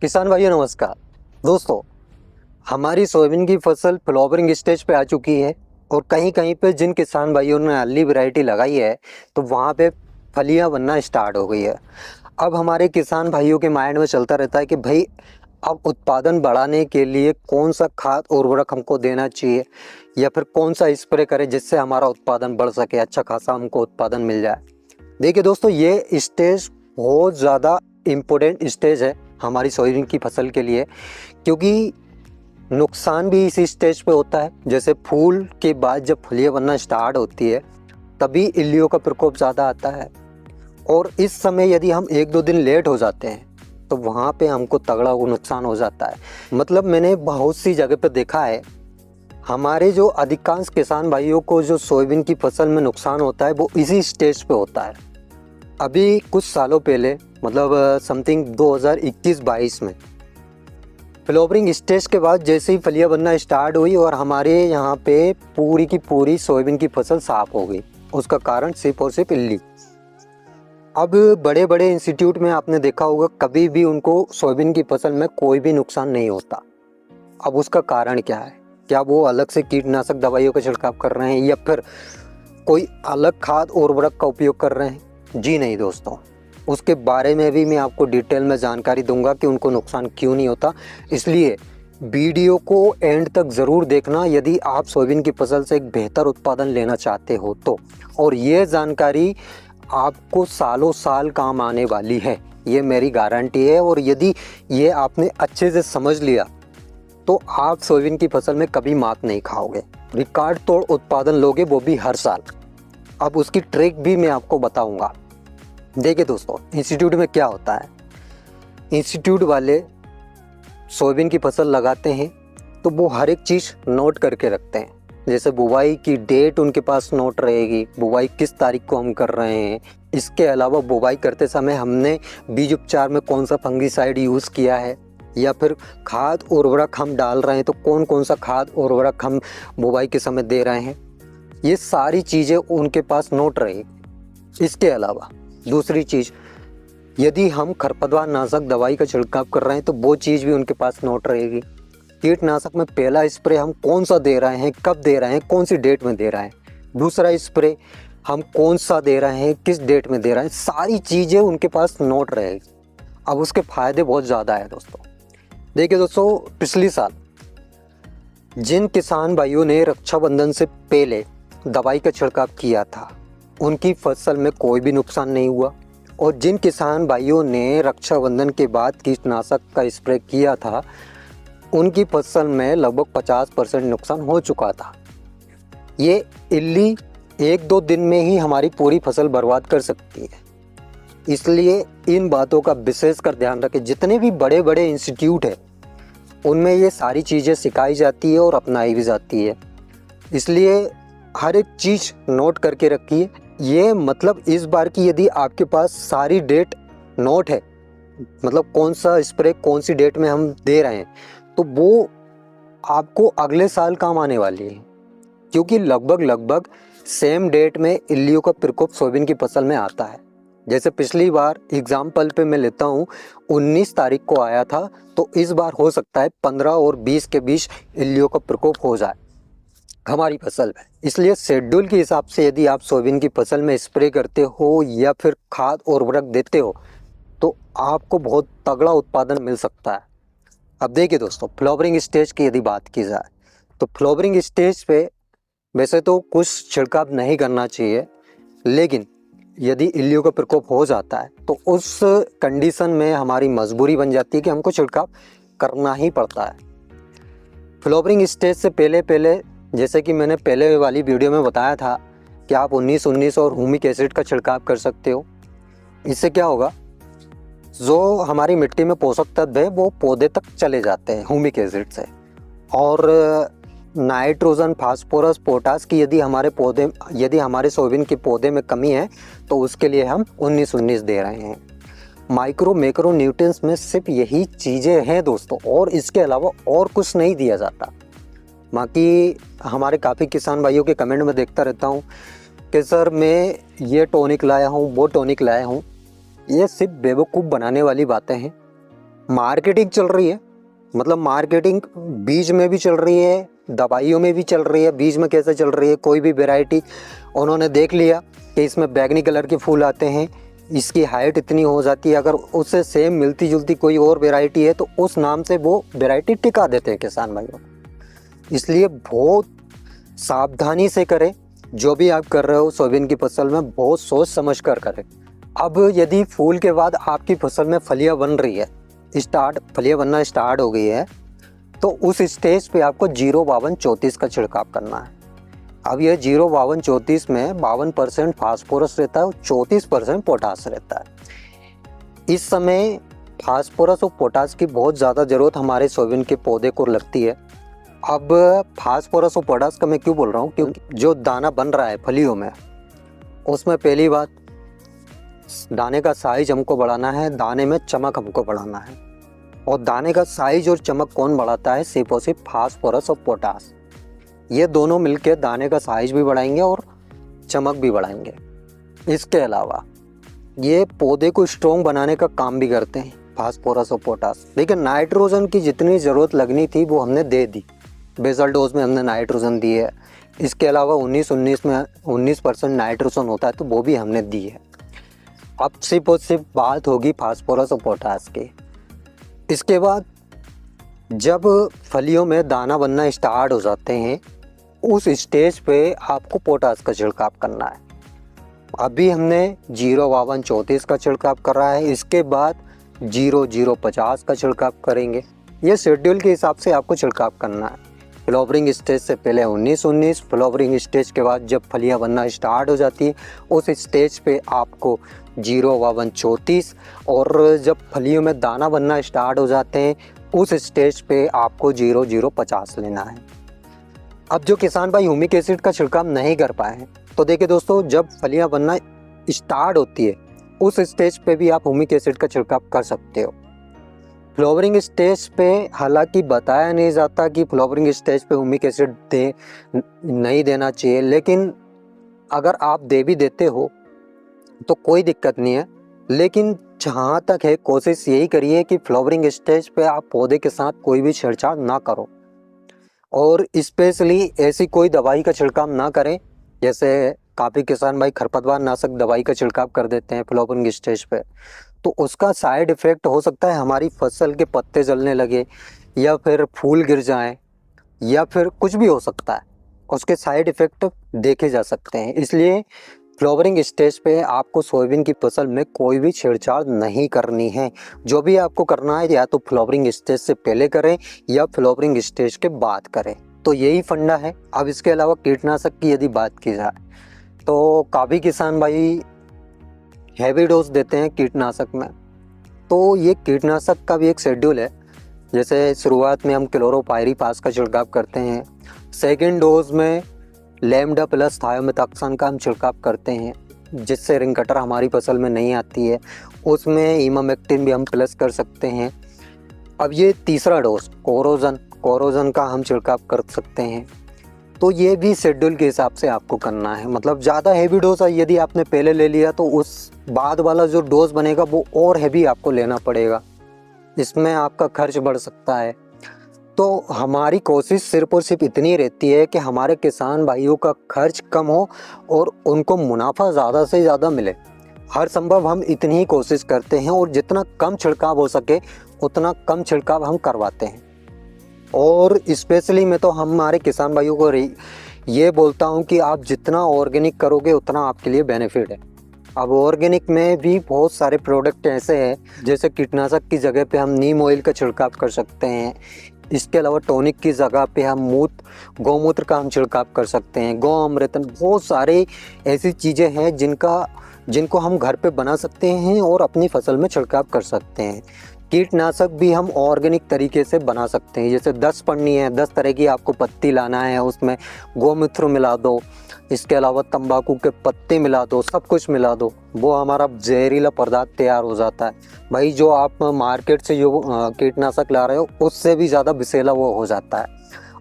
किसान भाइयों नमस्कार। दोस्तों, हमारी सोयाबीन की फसल फ्लावरिंग स्टेज पे आ चुकी है और कहीं कहीं पे जिन किसान भाइयों ने अर्ली वैरायटी लगाई है तो वहाँ पे फलियाँ बनना स्टार्ट हो गई है। अब हमारे किसान भाइयों के माइंड में चलता रहता है कि भाई अब उत्पादन बढ़ाने के लिए कौन सा खाद उर्वरक हमको देना चाहिए या फिर कौन सा स्प्रे करें जिससे हमारा उत्पादन बढ़ सके, अच्छा खासा हमको उत्पादन मिल जाए। देखिए दोस्तों, ये स्टेज बहुत ज़्यादा इम्पोर्टेंट स्टेज है हमारी सोयाबीन की फसल के लिए, क्योंकि नुकसान भी इसी स्टेज पे होता है। जैसे फूल के बाद जब फलियाँ बनना स्टार्ट होती है तभी इल्लियों का प्रकोप ज़्यादा आता है और इस समय यदि हम 1-2 दिन लेट हो जाते हैं तो वहाँ पे हमको तगड़ा वो नुकसान हो जाता है। मतलब मैंने बहुत सी जगह पे देखा है, हमारे जो अधिकांश किसान भाइयों को जो सोयाबीन की फसल में नुकसान होता है वो इसी स्टेज पे होता है। अभी कुछ सालों पहले मतलब समथिंग 2021-22 में फ्लावरिंग स्टेज के बाद जैसे ही फलियां बनना स्टार्ट हुई और हमारे यहाँ पे पूरी की पूरी सोयाबीन की फसल साफ हो गई। उसका कारण सिर्फ और सिर्फ इल्ली। अब बड़े बड़े इंस्टीट्यूट में आपने देखा होगा कभी भी उनको सोयाबीन की फसल में कोई भी नुकसान नहीं होता। अब उसका कारण क्या है? क्या वो अलग से कीटनाशक दवाइयों का छिड़काव कर रहे हैं या फिर कोई अलग खाद उर्वरक का उपयोग कर रहे हैं? जी नहीं दोस्तों, उसके बारे में भी मैं आपको डिटेल में जानकारी दूंगा कि उनको नुकसान क्यों नहीं होता। इसलिए वीडियो को एंड तक ज़रूर देखना यदि आप सोयाबीन की फसल से एक बेहतर उत्पादन लेना चाहते हो तो। और ये जानकारी आपको सालों साल काम आने वाली है, ये मेरी गारंटी है। और यदि ये आपने अच्छे से समझ लिया तो आप सोयाबीन की फसल में कभी मात नहीं खाओगे, रिकॉर्ड तोड़ उत्पादन लोगे, वो भी हर साल। अब उसकी ट्रिक भी मैं आपको बताऊंगा। देखिए दोस्तों, इंस्टीट्यूट में क्या होता है, इंस्टीट्यूट वाले सोयाबीन की फसल लगाते हैं तो वो हर एक चीज़ नोट करके रखते हैं। जैसे बुवाई की डेट उनके पास नोट रहेगी, बुवाई किस तारीख को हम कर रहे हैं। इसके अलावा बुवाई करते समय हमने बीज उपचार में कौन सा फंगीसाइड यूज़ किया है या फिर खाद उर्वरक हम डाल रहे हैं तो कौन कौन सा खाद उर्वरक हम बुवाई के समय दे रहे हैं, ये सारी चीज़ें उनके पास नोट रहेगी। इसके अलावा दूसरी चीज़, यदि हम खरपतवार नाशक दवाई का छिड़काव कर रहे हैं तो वो चीज़ भी उनके पास नोट रहेगी। कीटनाशक में पहला स्प्रे हम कौन सा दे रहे हैं, कब दे रहे हैं, कौन सी डेट में दे रहे हैं, दूसरा स्प्रे हम कौन सा दे रहे हैं, किस डेट में दे रहे हैं, सारी चीज़ें उनके पास नोट रहेगी। अब उसके फ़ायदे बहुत ज़्यादा है दोस्तों। देखिए दोस्तों, पिछले साल जिन किसान भाइयों ने रक्षाबंधन से पहले दवाई का छिड़काव किया था उनकी फसल में कोई भी नुकसान नहीं हुआ, और जिन किसान भाइयों ने रक्षाबंधन के बाद कीटनाशक का स्प्रे किया था उनकी फसल में लगभग 50% नुकसान हो चुका था। ये इल्ली 1-2 दिन में ही हमारी पूरी फसल बर्बाद कर सकती है। इसलिए इन बातों का विशेष कर ध्यान रखें। जितने भी बड़े बड़े इंस्टीट्यूट हैं उनमें ये सारी चीज़ें सिखाई जाती है और अपनाई भी जाती है। इसलिए हर एक चीज़ नोट करके रखिए। ये मतलब इस बार की यदि आपके पास सारी डेट नोट है, मतलब कौन सा स्प्रे कौन सी डेट में हम दे रहे हैं, तो वो आपको अगले साल काम आने वाली है, क्योंकि लगभग सेम डेट में इल्लियों का प्रकोप सोयाबीन की फसल में आता है। जैसे पिछली बार एग्जाम्पल पे मैं लेता हूँ 19 तारीख को आया था, तो इस बार हो सकता है 15 और 20 के बीच इल्लियों का प्रकोप हो जाए हमारी फसल में। इसलिए शेड्यूल के हिसाब से यदि आप सोयाबीन की फसल में स्प्रे करते हो या फिर खाद और उर्वरक देते हो तो आपको बहुत तगड़ा उत्पादन मिल सकता है। अब देखिए दोस्तों, फ्लावरिंग स्टेज की यदि बात की जाए तो फ्लावरिंग स्टेज पे वैसे तो कुछ छिड़काव नहीं करना चाहिए, लेकिन यदि इल्लियों का प्रकोप हो जाता है तो उस कंडीशन में हमारी मजबूरी बन जाती है कि हमको छिड़काव करना ही पड़ता है। फ्लावरिंग स्टेज से पहले जैसे कि मैंने पहले वाली वीडियो में बताया था कि आप 19-19 और ह्यूमिक एसिड का छिड़काव कर सकते हो। इससे क्या होगा, जो हमारी मिट्टी में पोषक तत्व है वो पौधे तक चले जाते हैं ह्यूमिक एसिड से। और नाइट्रोजन, फास्फोरस, पोटास की यदि हमारे सोयाबीन के पौधे में कमी है तो उसके लिए हम 19-19 दे रहे हैं। माइक्रो मैक्रो न्यूट्रिएंट्स में सिर्फ यही चीज़ें हैं दोस्तों, और इसके अलावा और कुछ नहीं दिया जाता। बाकी हमारे काफ़ी किसान भाइयों के कमेंट में देखता रहता हूँ कि सर मैं ये टॉनिक लाया हूँ, वो टॉनिक लाया हूँ। ये सिर्फ बेवकूफ़ बनाने वाली बातें हैं। मार्केटिंग चल रही है, मतलब मार्केटिंग बीज में भी चल रही है, दवाइयों में भी चल रही है। बीज में कैसे चल रही है, कोई भी वैरायटी उन्होंने देख लिया कि इसमें बैगनी कलर के फूल आते हैं, इसकी हाइट इतनी हो जाती है, अगर उससे सेम मिलती जुलती कोई और वैरायटी है तो उस नाम से वो वैरायटी टिका देते हैं किसान भाइयों। इसलिए बहुत सावधानी से करें, जो भी आप कर रहे हो सोयाबीन की फसल में बहुत सोच समझ कर करें। अब यदि फूल के बाद आपकी फसल में फलियां बन रही है, फलियां बनना स्टार्ट हो गई है, तो उस स्टेज पे आपको 05234 का छिड़काव करना है। अब ये 05234 में 52% फास्फोरस रहता है और 34% पोटास रहता है। इस समय फास्फोरस और पोटास की बहुत ज़्यादा ज़रूरत हमारे सोयाबीन के पौधे को लगती है। अब फास्फोरस और पोटास का मैं क्यों बोल रहा हूँ, क्योंकि जो दाना बन रहा है फलियों में, उसमें पहली बात दाने का साइज हमको बढ़ाना है, दाने में चमक हमको बढ़ाना है। और दाने का साइज और चमक कौन बढ़ाता है, सिर्फ और सिर्फ फास्फोरस और पोटास। ये दोनों मिलकर दाने का साइज भी बढ़ाएंगे और चमक भी बढ़ाएंगे। इसके अलावा ये पौधे को स्ट्रॉन्ग बनाने का काम भी करते हैं फास्फोरस और पोटास। लेकिन नाइट्रोजन की जितनी ज़रूरत लगनी थी वो हमने दे दी, बेसल डोज में हमने नाइट्रोजन दी है। इसके अलावा 19-19 में 19% नाइट्रोजन होता है तो वो भी हमने दी है। अब सिर्फ और सिर्फ बात होगी फास्फोरस और पोटास की। इसके बाद जब फलियों में दाना बनना स्टार्ट हो जाते हैं, उस स्टेज पे आपको पोटास का छिड़काव करना है। अभी हमने 05234 का छिड़काव कर रहा है, इसके बाद 0050 का छिड़काव करेंगे। ये शेड्यूल के हिसाब से आपको छिड़काव करना है। फ्लावरिंग स्टेज से पहले 19-19, फ्लावरिंग स्टेज के बाद जब फलियां बनना स्टार्ट हो जाती है उस स्टेज पे आपको 05234, और जब फलियों में दाना बनना स्टार्ट हो जाते हैं उस स्टेज पे आपको 0050 लेना है। अब जो किसान भाई ह्यूमिक एसिड का छिड़काव नहीं कर पाए हैं, तो देखिए दोस्तों, जब फलियां बनना स्टार्ट होती है उस स्टेज पे भी आप ह्यूमिक एसिड का छिड़काव कर सकते हो। फ्लावरिंग स्टेज पे हालांकि बताया नहीं जाता कि फ्लावरिंग स्टेज पे ह्यूमिक एसिड नहीं देना चाहिए, लेकिन अगर आप दे भी देते हो तो कोई दिक्कत नहीं है। लेकिन जहाँ तक है कोशिश यही करिए कि फ्लावरिंग स्टेज पे आप पौधे के साथ कोई भी छेड़छाड़ ना करो, और स्पेशली ऐसी कोई दवाई का छिड़काव ना करें। जैसे काफ़ी किसान भाई खरपतवार नाशक दवाई का छिड़काव कर देते हैं फ्लावरिंग स्टेज पे, तो उसका साइड इफ़ेक्ट हो सकता है हमारी फसल के पत्ते जलने लगे, या फिर फूल गिर जाएं, या फिर कुछ भी हो सकता है, उसके साइड इफ़ेक्ट देखे जा सकते हैं। इसलिए फ्लावरिंग स्टेज पे आपको सोयाबीन की फसल में कोई भी छेड़छाड़ नहीं करनी है। जो भी आपको करना है या तो फ्लावरिंग स्टेज से पहले करें या फ्लावरिंग स्टेज के बाद करें, तो यही फंडा है। अब इसके अलावा कीटनाशक की यदि बात की जाए तो काफ़ी किसान भाई हैवी डोज देते हैं कीटनाशक में, तो ये कीटनाशक का भी एक शेड्यूल है। जैसे शुरुआत में हम क्लोरोपाइरीफास का छिड़काव करते हैं, सेकेंड डोज में लैम्डा प्लस थायोमेथाक्सान का हम छिड़काव करते हैं, जिससे रिंग कटर हमारी फसल में नहीं आती है। उसमें इमामेक्टिन भी हम प्लस कर सकते हैं। अब ये तीसरा डोज कोरोजन का हम छिड़काव कर सकते हैं। तो ये भी शेड्यूल के हिसाब से आपको करना है। मतलब ज़्यादा हैवी डोज यदि आपने पहले ले लिया तो उस बाद वाला जो डोज बनेगा वो और हैवी आपको लेना पड़ेगा, इसमें आपका खर्च बढ़ सकता है। तो हमारी कोशिश सिर्फ और सिर्फ इतनी रहती है कि हमारे किसान भाइयों का खर्च कम हो और उनको मुनाफा ज़्यादा से ज़्यादा मिले। हर संभव हम इतनी ही कोशिश करते हैं, और जितना कम छिड़काव हो सके उतना कम छिड़काव हम करवाते हैं। और स्पेशली मैं तो हमारे किसान भाइयों को ये बोलता हूँ कि आप जितना ऑर्गेनिक करोगे उतना आपके लिए बेनिफिट है। अब ऑर्गेनिक में भी बहुत सारे प्रोडक्ट ऐसे हैं, जैसे कीटनाशक की जगह पे हम नीम ऑयल का छिड़काव कर सकते हैं। इसके अलावा टॉनिक की जगह पे हम गौमूत्र का हम छिड़काव कर सकते हैं, गौ अमृतन, बहुत सारे ऐसी चीज़ें हैं जिनको हम घर पे बना सकते हैं और अपनी फसल में छिड़काव कर सकते हैं। कीटनाशक भी हम ऑर्गेनिक तरीके से बना सकते हैं। जैसे 10 पन्नी है, 10 तरह की आपको पत्ती लाना है, उसमें गौमूत्र मिला दो, इसके अलावा तंबाकू के पत्ते मिला दो, सब कुछ मिला दो, वो हमारा जहरीला पदार्थ तैयार हो जाता है। भाई जो आप मार्केट से जो कीटनाशक ला रहे हो उससे भी ज़्यादा विषैला वो हो जाता है।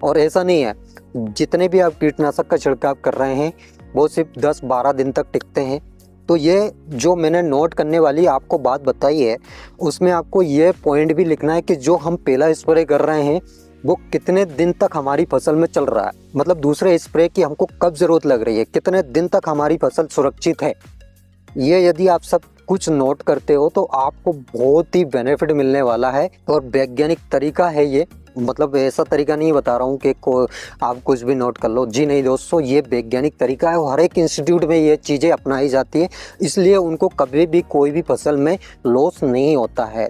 और ऐसा नहीं है, जितने भी आप कीटनाशक का छिड़काव कर रहे हैं वो सिर्फ 10-12 दिन तक टिकते हैं। तो ये जो मैंने नोट करने वाली आपको बात बताई है, उसमें आपको ये पॉइंट भी लिखना है कि जो हम पहला स्प्रे कर रहे हैं वो कितने दिन तक हमारी फसल में चल रहा है, मतलब दूसरे स्प्रे की हमको कब ज़रूरत लग रही है, कितने दिन तक हमारी फसल सुरक्षित है। ये यदि आप सब कुछ नोट करते हो तो आपको बहुत ही बेनिफिट मिलने वाला है। और वैज्ञानिक तरीका है ये, मतलब ऐसा तरीका नहीं बता रहा हूँ कि आप कुछ भी नोट कर लो जी, नहीं दोस्तों, ये वैज्ञानिक तरीका है और हर एक इंस्टीट्यूट में ये चीज़ें अपनाई जाती है, इसलिए उनको कभी भी कोई भी फसल में लॉस नहीं होता है।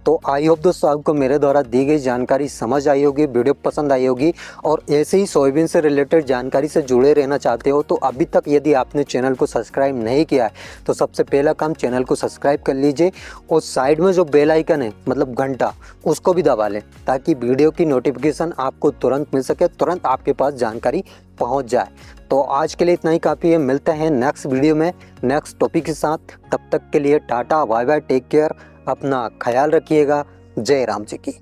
तो आई होप दोस्तों आपको मेरे द्वारा दी गई जानकारी समझ आई होगी, वीडियो पसंद आई होगी। और ऐसे ही सोयाबीन से रिलेटेड जानकारी से जुड़े रहना चाहते हो तो अभी तक यदि आपने चैनल को सब्सक्राइब नहीं किया है तो सबसे पहला काम चैनल को सब्सक्राइब कर लीजिए और साइड में जो बेल आइकन है मतलब घंटा, उसको भी दबा लें ताकि वीडियो की नोटिफिकेशन आपको तुरंत मिल सके, तुरंत आपके पास जानकारी पहुंच जाए। तो आज के लिए इतना ही काफ़ी है, मिलते हैं नेक्स्ट वीडियो में नेक्स्ट टॉपिक के साथ। तब तक के लिए tata bye bye, take care, अपना ख्याल रखिएगा। जय राम जी की।